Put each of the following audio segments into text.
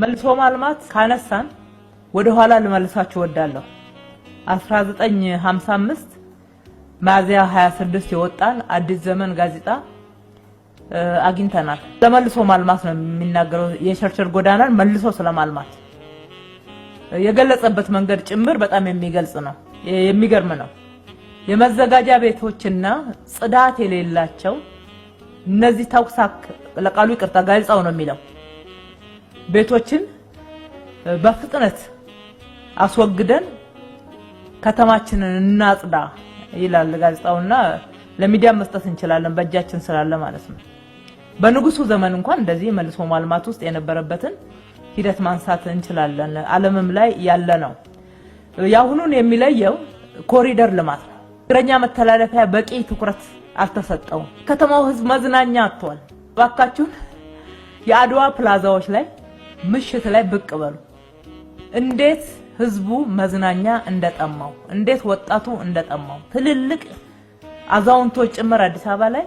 መልሶ ማልማት ካነሳን ወደ ኋላ ልመልሳችሁ ወዳለሁ 1955 ሚያዝያ 26 የወጣን አዲስ ዘመን ጋዜጣ አግኝተናል። ለመልሶ ማልማት ነው የሚናገረው የቸርችል ጎዳናን መልሶ ስለማልማት የገለጸበት መንገድ ጭምር በጣም የሚገልጽ ነው የሚገርም ነው። የመዘጋጃ ቤቶችና ጽዳት የሌላቸው እነዚህ ታውሳክ ለቃሉ ይቅርታ ጋዜጣው ነው የሚለው ቤቶችን በፍጥነት አስወግደን ከተማችንን እናጽዳ ይላል ጋዜጣውና ለሚዲያ መስጠት እንችላለን በእጃችን ስላለ ማለት ነው። በንጉሱ ዘመን እንኳን እንደዚህ መልሶ ማልማት ውስጥ የነበረበትን ሂደት ማንሳት እንችላለን። ዓለምም ላይ ያለ ነው። ያሁኑን የሚለየው ኮሪደር ልማት ነው። እግረኛ መተላለፊያ በቂ ትኩረት አልተሰጠውም። ከተማው ህዝብ መዝናኛ አጥቷል። ባካችሁ የአድዋ ፕላዛዎች ላይ ምሽት ላይ ብቅ በሉ። እንዴት ህዝቡ መዝናኛ እንደጠማው እንዴት ወጣቱ እንደጠማው ትልልቅ አዛውንቶች ጭምር አዲስ አበባ ላይ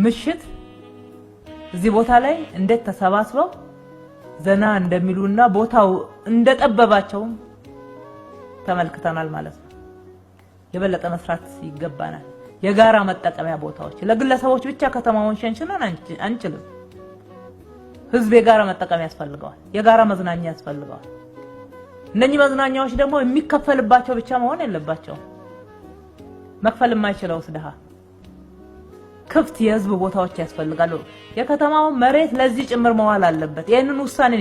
ምሽት እዚህ ቦታ ላይ እንዴት ተሰባስበው ዘና እንደሚሉና ቦታው እንደጠበባቸው ተመልክተናል ማለት ነው። የበለጠ መስራት ይገባናል። የጋራ መጠቀሚያ ቦታዎች ለግለሰቦች ብቻ ከተማውን ሸንሽነን አንችልም። ህዝብ የጋራ መጠቀሚያ ያስፈልገዋል። የጋራ መዝናኛ ያስፈልገዋል። እነኚህ መዝናኛዎች ደግሞ የሚከፈልባቸው ብቻ መሆን የለባቸው። መክፈል የማይችለው ድሃ ክፍት የህዝብ ቦታዎች ያስፈልጋሉ። የከተማው መሬት ለዚህ ጭምር መዋል አለበት። ይሄንን ውሳኔ